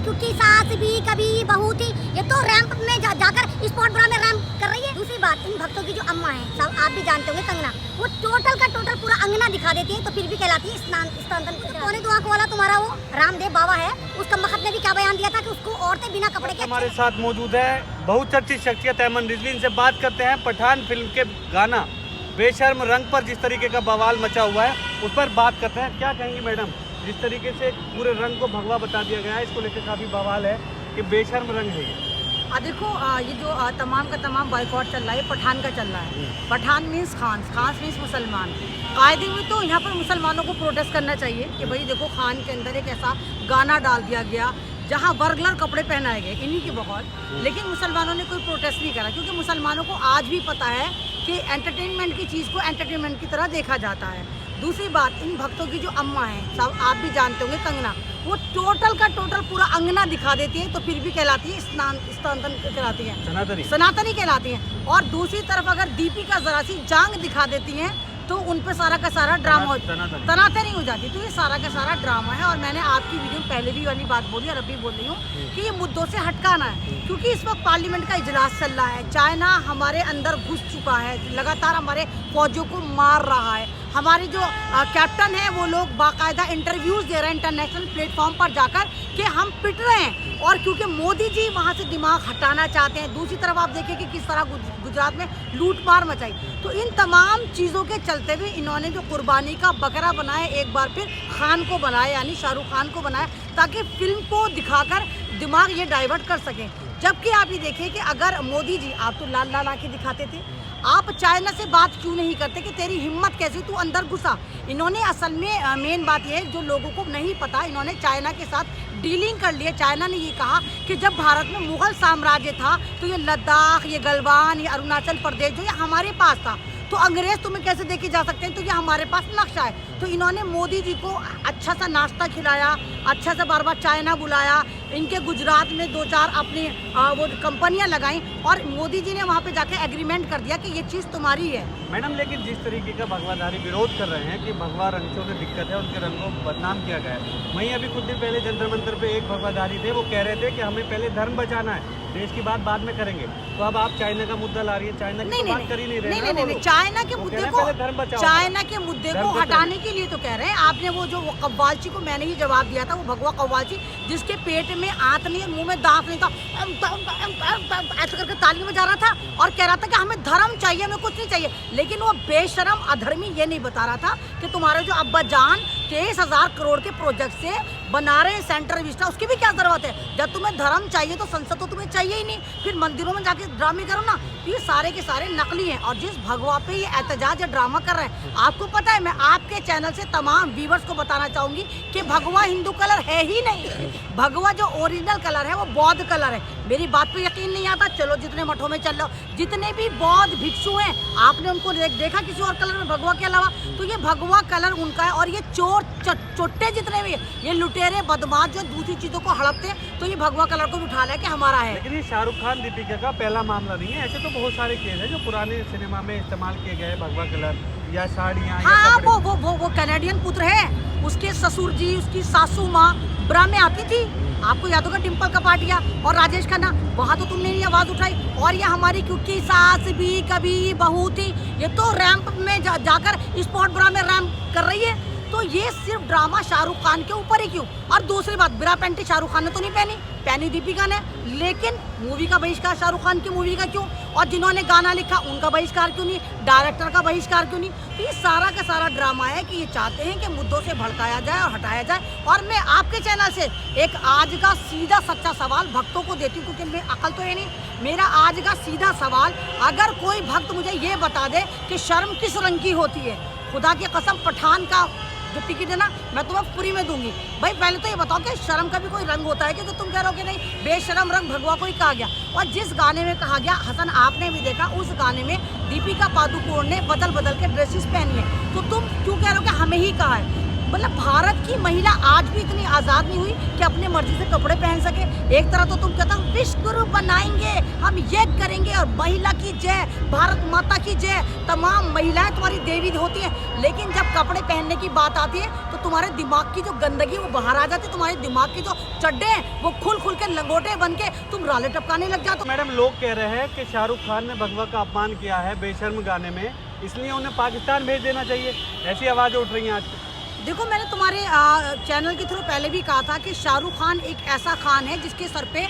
क्योंकि सास भी कभी बहू थी, ये तो रैंप में जाकर स्पॉट ब्रा में रैंप कर रही है। दूसरी बात, इन भक्तों की जो अम्मा है, सब आप भी जानते होंगे, कंगना, वो टोटल का टोटल पूरा अंगना दिखा देती है, तो फिर भी कहलाती है स्नान। पौने 2 आंखों वाला तुम्हारा वो रामदेव बाबा है, उसका मखत ने भी क्या बयान दिया था कि उसको औरतें बिना कपड़े के। हमारे साथ मौजूद है बहुचर्चित शख्सियत अहमद रिजवी। इनसे बात करते हैं पठान फिल्म के गाना बेशर्म रंग पर जिस तरीके का बवाल मचा हुआ है, उस पर बात करते हैं। क्या कहेंगी मैडम, जिस तरीके से पूरे रंग को भगवा बता दिया गया है, इसको लेकर काफ़ी बवाल है कि बेशर्म रंग है ये। देखो, ये जो तमाम का तमाम बॉयकॉट चल रहा है, पठान का चल रहा है। पठान मीन्स खान मीन्स मुसलमान। कायदे में तो यहाँ पर मुसलमानों को प्रोटेस्ट करना चाहिए कि भाई देखो, खान के अंदर एक ऐसा गाना डाल दिया गया जहाँ बर्गलर कपड़े पहनाए गए इन्हीं के बहुत, लेकिन मुसलमानों ने कोई प्रोटेस्ट नहीं करा, क्योंकि मुसलमानों को आज भी पता है कि एंटरटेनमेंट की चीज़ को एंटरटेनमेंट की तरह देखा जाता है। दूसरी बात, इन भक्तों की जो अम्मा है, सब आप भी जानते होंगे, कंगना, वो टोटल का टोटल पूरा अंगना दिखा देती है, तो फिर भी कहलाती है सनातन कहलाती है, सनातनी कहलाती है। और दूसरी तरफ अगर दीपिका जरा सी जांग दिखा देती हैं तो उन पे सारा का सारा ड्रामा तनातनी हो जाती है। तो ये सारा का सारा ड्रामा है। और मैंने आपकी वीडियो में पहले भी वाली बात बोली और अभी बोल रही हूँ कि ये मुद्दों से हटकाना है, क्योंकि इस वक्त पार्लियामेंट का इजलास चल रहा है। चाइना हमारे अंदर घुस चुका है, लगातार हमारे फौजियों को मार रहा है। हमारे जो कैप्टन है वो लोग बाकायदा इंटरव्यूज़ दे रहे हैं इंटरनेशनल प्लेटफॉर्म पर जाकर कि हम पिट रहे हैं, और क्योंकि मोदी जी वहाँ से दिमाग हटाना चाहते हैं। दूसरी तरफ आप देखिए कि किस तरह गुजरात में लूटमार मचाई। तो इन तमाम चीज़ों के चलते हुए इन्होंने जो कुर्बानी का बकरा बनाया, एक बार फिर खान को बनाया, यानी शाहरुख खान को बनाया, ताकि फिल्म को दिखाकर दिमाग ये डाइवर्ट कर सकें। जबकि आप ये देखिए कि अगर मोदी जी, आप तो लाल लाल आंखें दिखाते थे, आप चाइना से बात क्यों नहीं करते कि तेरी हिम्मत कैसी, तू अंदर घुसा। इन्होंने असल में मेन बात यह है जो लोगों को नहीं पता, इन्होंने चाइना के साथ डीलिंग कर ली है। चाइना ने ये कहा कि जब भारत में मुगल साम्राज्य था तो ये लद्दाख, ये गलवान, ये अरुणाचल प्रदेश जो ये हमारे पास था, तो अंग्रेज तुम्हें कैसे देखे जा सकते हैं, तो ये हमारे पास नक्शा है। तो इन्होंने मोदी जी को अच्छा सा नाश्ता खिलाया, अच्छा से बार बार चाइना बुलाया, इनके गुजरात में 2-4 अपनी वो कंपनियां लगाई, और मोदी जी ने वहाँ पे जाके एग्रीमेंट कर दिया कि ये चीज़ तुम्हारी है। मैडम, लेकिन जिस तरीके का भगवाधारी विरोध कर रहे हैं कि भगवा रंगों में दिक्कत है, उनके रंग को बदनाम किया गया है। वहीं अभी कुछ दिन पहले जंतर मंतर पे एक भगवाधारी थे, वो कह रहे थे कि हमें पहले धर्म बचाना है, देश की बात बाद में करेंगे। तो अब आप चाइना का मुद्दा ला रही है, चाइना की बात कर ही नहीं रहे। नहीं, चाइना के मुद्दे को हटाने के लिए तो कह रहे हैं। आपने वो जो कव्वालची को मैंने ही जवाब दिया था, वो भगवा कव्वालची जिसके पेट में आंत नहीं, मुंह में दांत नहीं था, ऐसा करके ताली में जा रहा था और कह रहा था कि हमें धर्म चाहिए, हमें कुछ नहीं चाहिए। लेकिन वो बेशरम अधर्मी ये नहीं बता रहा था कि तुम्हारे जो अब्बा जान 23,000 करोड़ के प्रोजेक्ट से बना रहे हैं सेंट्रल विस्टा, उसकी भी क्या जरूरत है। जब तुम्हें धर्म चाहिए तो संसद तो तुम्हें चाहिए ही नहीं, फिर मंदिरों में जाके ड्रामे करो ना। तो ये सारे के सारे नकली हैं, और जिस भगवा पे ये एहतजाज या ड्रामा कर रहे हैं, आपको पता है, मैं आपके चैनल से तमाम व्यूवर्स को बताना चाहूंगी कि भगवा हिंदू कलर है ही नहीं। भगवा जो ओरिजिनल कलर है वो बौद्ध कलर है। मेरी बात पे यकीन नहीं आता, चलो जितने मठों में चल लो, जितने भी बौद्ध भिक्षु हैं, आपने उनको देखा किसी और कलर में भगवा के अलावा? तो ये भगवा कलर उनका है। और ये चोर चोट्टे जितने भी, ये लुटेरे बदमाश जो दूसरी चीजों को हड़पते हैं, तो ये भगवा कलर को उठा लिया कि हमारा है। लेकिन ये शाहरुख खान दीपिका का पहला मामला नहीं है, ऐसे तो बहुत सारे केस हैं जो पुराने सिनेमा में इस्तेमाल किए गए, भगवा कलर या साड़ियाँ। हाँ, वो कैनेडियन पुत्र है, उसके ससुर जी, उसकी सासू माँ ब्रा में आती थी, आपको याद होगा, डिम्पल कपाड़िया और राजेश खन्ना, वहाँ तो तुमने नहीं आवाज़ उठाई। और ये हमारी क्योंकि सास भी कभी बहू थी, ये तो रैंप में जाकर स्पॉट ब्रा में रैंप कर रही है। तो ये सिर्फ ड्रामा शाहरुख खान के ऊपर ही क्यों? और दूसरी बात, बिरा पैंटी शाहरुख खान ने तो नहीं पहनी दीपिका ने, लेकिन मूवी का बहिष्कार शाहरुख खान की मूवी का क्यों? और जिन्होंने गाना लिखा उनका बहिष्कार क्यों नहीं? डायरेक्टर का बहिष्कार क्यों नहीं? तो ये सारा का सारा ड्रामा है कि ये चाहते हैं कि मुद्दों से भड़काया जाए और हटाया जाए। और मैं आपके चैनल से एक आज का सीधा सच्चा सवाल भक्तों को देती हूँ, क्योंकि मैं अकल तो है नहीं। मेरा आज का सीधा सवाल, अगर कोई भक्त मुझे ये बता दे कि शर्म किस रंग की होती है, खुदा की कसम पठान का जो टिकट है ना, मैं तुम्हें फ्री में दूंगी। भाई पहले तो ये बताओ कि शर्म का भी कोई रंग होता है कि? तो तुम कह रहे हो कि नहीं, बेशरम रंग भगवा को ही कहा गया। और जिस गाने में कहा गया, हसन आपने भी देखा, उस गाने में दीपिका पादुकोण ने बदल बदल के ड्रेसेस पहनी है, तो तुम क्यों कह रहे हो कि हमें ही कहा है? मतलब भारत की महिला आज भी इतनी आज़ाद नहीं हुई कि अपने मर्जी से कपड़े पहन सके। एक तरह तो तुम कहता हो विश्व गुरु बनाएंगे, हम ये करेंगे और महिला की जय, भारत माता की जय, तमाम महिलाएं तुम्हारी देवी होती हैं, लेकिन जब कपड़े पहनने की बात आती है तो तुम्हारे दिमाग की जो गंदगी वो बाहर आ जाती है, तुम्हारे दिमाग के जो चड्डे हैं वो खुल खुल के लंगोटे बन के तुम राले टपकाने लग जाते हो। मैडम लोग कह रहे हैं कि शाहरुख खान ने भगवा का अपमान किया है बेशर्म गाने में, इसलिए उन्हें पाकिस्तान भेज देना चाहिए, ऐसी आवाज़ें उठ रही हैं आज। देखो मैंने तुम्हारे चैनल के थ्रू पहले भी कहा था कि शाहरुख खान एक ऐसा खान है जिसके सर पे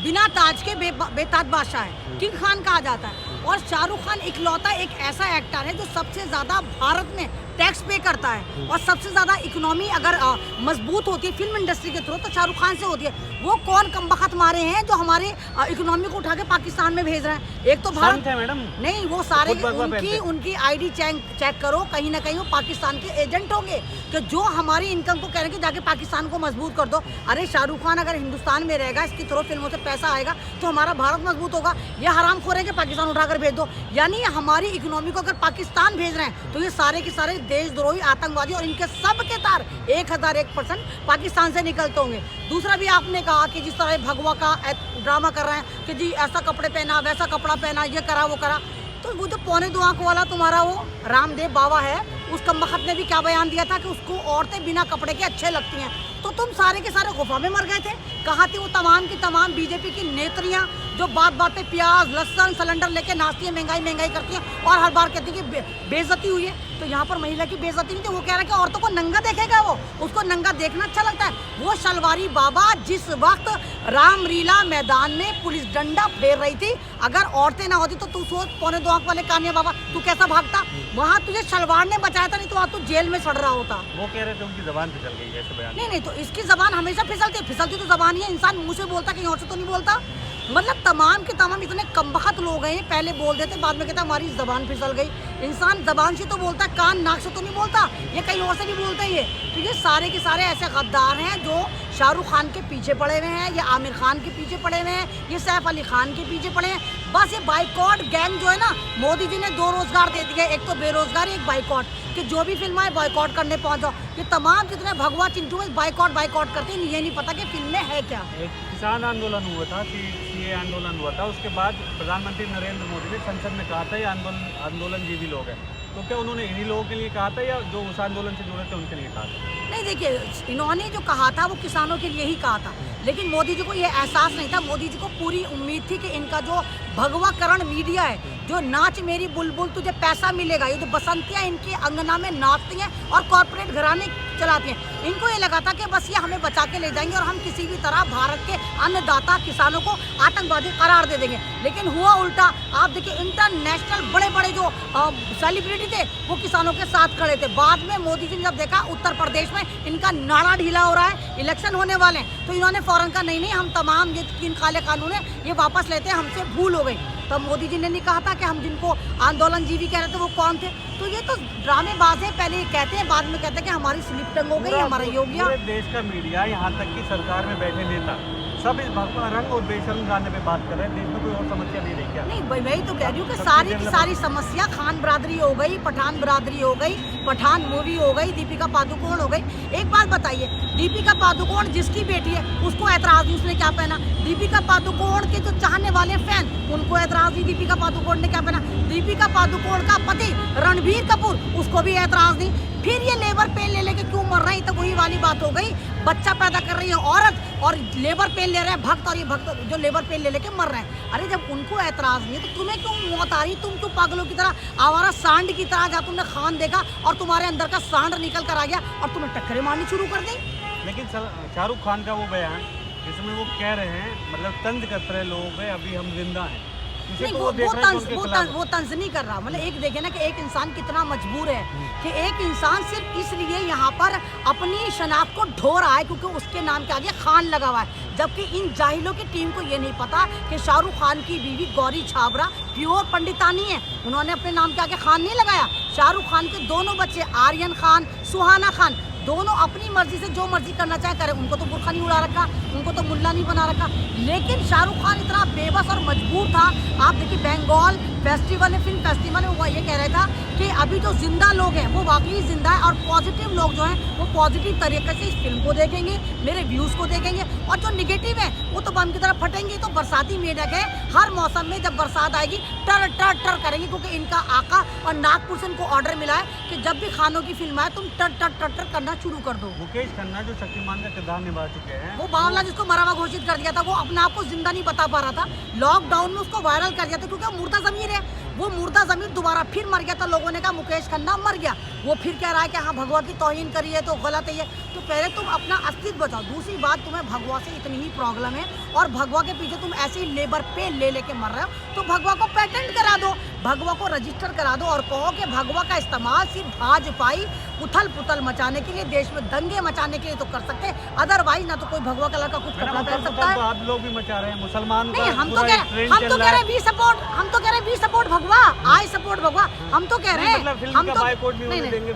बिना ताज के बेताज बादशाह है, किंग खान कहा जाता है। और शाहरुख खान इकलौता एक ऐसा एक्टर है जो सबसे ज़्यादा भारत में टैक्स पे करता है, और सबसे ज़्यादा इकोनॉमी अगर मजबूत होती है फिल्म इंडस्ट्री के थ्रू तो शाहरुख खान से होती है। वो कौन कमबख्त मारे हैं जो हमारे इकोनॉमी को उठा के पाकिस्तान में भेज रहे हैं? एक तो भारत है मैडम, नहीं वो सारे खुद उनकी आईडी चेक करो, कहीं ना कहीं वो पाकिस्तान के एजेंट होंगे कि जो हमारी इनकम को कह रहे हैं कि जाके पाकिस्तान को मजबूत कर दो। अरे शाहरुख खान अगर हिंदुस्तान में रहेगा, इसकी थ्रू फिल्मों से पैसा आएगा तो हमारा भारत मजबूत होगा। ये हराम खोरे के पाकिस्तान उठाकर भेज दो, यानी हमारी इकोनॉमी को अगर पाकिस्तान भेज रहे हैं तो ये सारे के सारे देशद्रोही आतंकवादी और इनके सब के तार 1001% पाकिस्तान से निकलते होंगे। दूसरा भी आपने कहा कि जिस तरह भगवा का ड्रामा कर रहे हैं कि जी ऐसा कपड़े पहना, वैसा कपड़ा पहना, ये करा वो करा, तो वो जो 2.25 आंख वाला तुम्हारा वो रामदेव बाबा है, उस कमबख्त ने भी क्या बयान दिया था कि उसको औरतें बिना कपड़े के अच्छे लगती हैं। तो तुम सारे के सारे गुफा में मर गए थे। कहाँ थी वो तमाम की तमाम बीजेपी की नेत्रियां जो बात पे प्याज लहसुन सिलेंडर लेके नाचती है, महंगाई करती है और हर बार कहती है कि बेइज्जती हुई है। तो यहाँ पर महिला की बेइज्जती नहीं थी, वो कह रहा है कि औरतों को नंगा देखेगा, वो उसको नंगा देखना अच्छा लगता है। वो शलवारी बाबा जिस वक्त रामलीला मैदान में पुलिस डंडा फेर रही थी, अगर औरतें ना होती तो तू सोच 2.25 आंख वाले कानिया बाबा तू कैसा भागता। वहाँ तुझे शलवार ने बचाया था, नहीं तो वहाँ तू जेल में सड़ रहा होता। वो कह रहे थे उनकी जबान फिसल गई ऐसे बयान। नहीं तो इसकी जबान हमेशा फिसलती तो जबान ही है, इंसान मुंह से बोलता कहीं और से तो नहीं बोलता। मतलब तमाम के तमाम इतने कमबख्त लोग हैं, पहले बोल देते बाद में कहते हमारी जबान फिसल गई। इंसान जबान से तो बोलता है, कान नाक से तो नहीं बोलता, ये कहीं और से भी बोलता ही है। तो ये सारे के सारे ऐसे गद्दार हैं जो शाहरुख खान के पीछे पड़े हुए हैं, या आमिर खान के पीछे पड़े हुए हैं, ये सैफ अली खान के पीछे पड़े हैं। बस ये बाइकॉट गैंग जो है ना, मोदी जी ने 2 रोजगार दे दिए, एक तो बेरोजगारी, एक बाइकॉट, कि जो भी फिल्म आए बाइकॉट करने पहुंच जाओ। ये तमाम जितने भगवा चिंटू में बाइकॉट करते हैं, ये नहीं पता कि फिल्म में है क्या। एक किसान आंदोलन हुआ था, सीए आंदोलन हुआ था, उसके बाद प्रधानमंत्री नरेंद्र मोदी ने संसद में कहा था ये आंदोलन जीवी लोग हैं, तो क्या उन्होंने इन्हीं लोगों के लिए कहा था या जो उस आंदोलन से जुड़े थे उनके लिए कहा था? नहीं देखिए, इन्होंने जो कहा था वो किसानों के लिए ही कहा था, लेकिन मोदी जी को ये एहसास नहीं था। मोदी जी को पूरी उम्मीद थी कि इनका जो भगवाकरण मीडिया है, जो नाच मेरी बुलबुल तुझे पैसा मिलेगा, ये जो बसंतियाँ इनकी अंगना में नाचती हैं और कॉर्पोरेट घराने चलाती हैं, इनको ये लगा था कि बस ये हमें बचा के ले जाएंगे और हम किसी भी तरह भारत के अन्नदाता किसानों को आतंकवादी करार दे देंगे। लेकिन हुआ उल्टा। आप देखिए इंटरनेशनल बड़े बड़े जो सेलिब्रिटी थे वो किसानों के साथ खड़े थे। बाद में मोदी जी ने जब देखा उत्तर प्रदेश में इनका नाड़ा ढीला हो रहा है, इलेक्शन होने वाले हैं, तो इन्होंने फौरन कहा नहीं हम तमाम ये 3 काले कानून है ये वापस लेते हैं, हमसे भूल हो गई। तब मोदी जी ने नहीं कहा था कि हम जिनको आंदोलन जीवी कह रहे थे वो कौन थे। तो ये तो ड्रामेबाज है, पहले ये कहते हैं बाद में कहते हैं कि हमारी स्लिप टंग हो गई, हमारा योगिया। पूरे देश का मीडिया, यहाँ तक कि सरकार में बैठे नेता सब इस भगवा रंग और बेशर्म गाने पे बात कर रहे हैं। देश में कोई और समस्या नहीं रही क्या? नहीं वही तो कह रही हूँ कि सारी की सारी समस्या खान बरादरी हो गई, पठान बरादरी हो गई, पठान मूवी हो गई, दीपिका पादुकोण हो गई। एक बात बताइए, दीपिका पादुकोण जिसकी बेटी है उसको ऐतराज नहीं, उसने क्या पहना? दीपिका पादुकोण के जो चाहने वाले फैन उनको ऐतराज नहीं, दीपिका पादुकोण ने क्या पहना? दीपिका पादुकोण का पति रणबीर कपूर उसको भी ऐतराज नहीं। फिर ये लेबर पेन ले लेके क्यों मर रही? तो वही वाली बात हो गई, बच्चा पैदा कर रही है औरत और लेबर पेन ले रहे हैं भक्त, और ये भक्त जो लेबर पेन ले लेके मर रहे हैं। अरे जब उनको ऐतराज नहीं है तो तुम्हें क्यों मौत आ रही? तुम क्यों पागलों की तरह आवारा सांड की तरह जहाँ तुमने खान देखा और तुम्हारे अंदर का सांड निकल कर आ गया और तुम्हें टक्करें मारनी शुरू कर दी। लेकिन शाहरुख खान का वो बयान जिसमें वो कह रहे हैं, मतलब तंज करते रहे लोगों पे, अभी हम जिंदा हैं, नहीं वो तंज नहीं कर रहा। मतलब एक देखे ना कि एक इंसान कितना मजबूर है कि एक इंसान सिर्फ इसलिए यहाँ पर अपनी शनाख्त को ढो रहा है क्योंकि उसके नाम के आगे खान लगा हुआ है, जबकि इन जाहिलों की टीम को ये नहीं पता कि शाहरुख खान की बीवी गौरी छाबरा प्योर पंडितानी है, उन्होंने अपने नाम के आगे खान नहीं लगाया। शाहरुख खान के दोनों बच्चे आर्यन खान, सुहाना खान, दोनों अपनी मर्जी से जो मर्जी करना चाहे करें, उनको तो बुर्खा नहीं उड़ा रखा, उनको तो मुल्ला नहीं बना रखा। लेकिन शाहरुख खान इतना बेबस और मजबूर था। आप देखिए बंगाल फेस्टिवल है, फिल्म फेस्टिवल है, वो ये कह रहा था कि अभी जो जिंदा लोग हैं वो वाकई जिंदा है और पॉजिटिव लोग जो हैं वो पॉजिटिव तरीके से इस फिल्म को देखेंगे, मेरे व्यूज़ को देखेंगे, और जो निगेटिव है वो तो बम की तरफ फटेंगे। तो बरसाती मेढक है, हर मौसम में जब बरसात आएगी टर टर टर करेंगे, क्योंकि इनका आका और नागपुर से इनको ऑर्डर मिला है कि जब भी खानों की फिल्म आए तुम टर टर टर टर करना शुरू कर दो। मुकेश खन्ना जो शक्तिमान का किरदार निभा चुके हैं, वो बावला जिसको मरा हुआ घोषित कर दिया था, वो अपने आप को जिंदा नहीं बता पा रहा था, लॉकडाउन में उसको वायरल कर दिया था, क्योंकि वो मुर्दा ज़मीर है। वो मुर्दा ज़मीर दोबारा फिर मर गया था, लोगों ने कहा मुकेश खन्ना मर गया। वो फिर कह रहा है कि हाँ भगवा की तौहीन करी है तो गलत है ये। तो पहले तुम अपना अस्तित्व बचाओ। दूसरी बात, तुम्हें भगवा से इतनी ही प्रॉब्लम है और भगवा के पीछे तुम ऐसे ही लेबर पे ले लेके मर रहे हो, तो भगवा को पेटेंट करा दो, भगवा को रजिस्टर करा दो और कहो कि भगवा का इस्तेमाल सिर्फ भाजपाई उथल पुथल मचाने के लिए, देश में दंगे मचाने के लिए तो कर सकते हैं, अदरवाइज ना तो कोई भगवा कलर का कुछ कपड़ा पहन सकता है। आप लोग भी मचा रहे हैं, मुसलमान नहीं, हम तो कह रहे हैं वी सपोर्ट भगवा, आई सपोर्ट भगवा, हम तो कह रहे हैं। मतलब फिल्म हम का तो बायकॉट भी होने देंगे,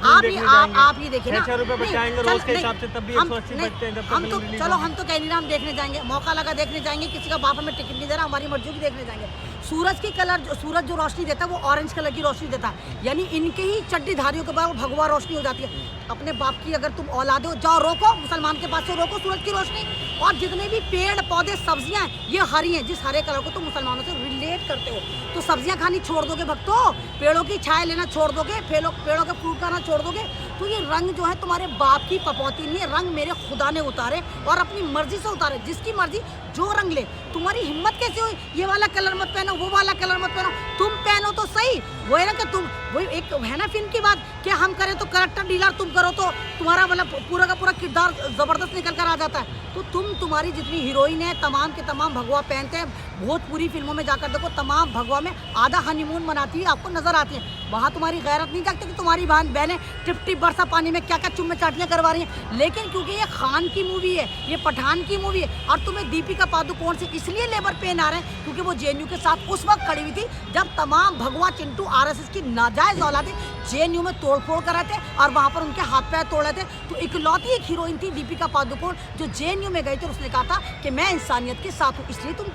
आप ही देखिए ना, 6 रुपए बचाएंगे रोज के हिसाब से, तब भी 180 नहीं, बचते हैं जब तक हम तो फिल्म रिलीज चलो, होगी। हम तो कह नहीं रहे हम देखने जाएंगे, मौका लगा देखने जाएंगे, किसी का बाप हमें टिकट नहीं दे रहा, हमारी मर्जी की देखने जाएंगे। सूरज की कलर, सूरज जो रोशनी देता है वो ऑरेंज कलर की रोशनी देता है, यानी इनके ही चड्डीधारियों के बाद भगवा रोशनी हो जाती है। अपने बाप की अगर तुम औलादे हो, जाओ रोको, मुसलमान के पास से रोको सूरज की रोशनी। और जितने भी पेड़ पौधे सब्जियां हैं ये हरी हैं, जिस हरे कलर को तुम मुसलमानों से रिलेट करते हो, तो सब्जियां खानी छोड़ दोगे भक्तों, पेड़ों की छाया लेना छोड़ दोगे, पेड़ों के फ्रूट खाना छोड़ दोगे, तो ये रंग जो है तुम्हारे बाप की पपौती नहीं है, रंग मेरे खुदा ने उतारे और अपनी मर्जी से उतारे, जिसकी मर्जी जो रंग ले। तुम्हारी हिम्मत कैसे हुई ये वाला कलर मत पहनो, वो वाला कलर मत पहनो, तुम पहनो तो सही। वो है ना कि तुम, वही एक है ना फिल्म की बात कि हम करें तो करेक्टर डीलर, तुम करो तो तुम्हारा मतलब पूरा का पूरा किरदार जबरदस्त निकल कर आ जाता है। तो तुम्हारी जितनी हीरोइन है तमाम के तमाम भगवा पहनते हैं, बहुत पूरी फिल्मों में जाकर देखो तमाम भगवा में आधा हनीमून मनाती है, आपको नजर आती है। वहाँ तुम्हारी गैरत नहीं जागती कि तुम्हारी बहनें टिप टिप बरसा पानी में क्या क्या चुम्मे चाटियाँ करवा रही हैं। लेकिन क्योंकि ये खान की मूवी है, ये पठान की मूवी है, और तुम्हें दीपिका पादुकोण से इसलिए लेबर पेन आ रहे हैं क्योंकि वो जेएनयू के साथ उस वक्त खड़ी हुई थी जब तमाम भगवा चिंटू आरएसएस की नाजायज औलादे जेएनयू में तोड़फोड़ कर रहे थे और वहाँ पर उनके हाथ पैर तोड़ रहे थे। तो इकलौती एक हीरोइन थी दीपिका पादुकोण जो जेएनयू में गई थी, उसने कहा था कि मैं इंसानियत के साथ हूँ, इसलिए तुम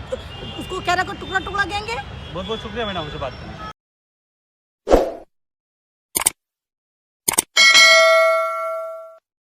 उसको कह रहे हो टुकड़ा टुकड़ा गैंग है। बहुत बहुत शुक्रिया मैडम, हमसे बात करने के लिए।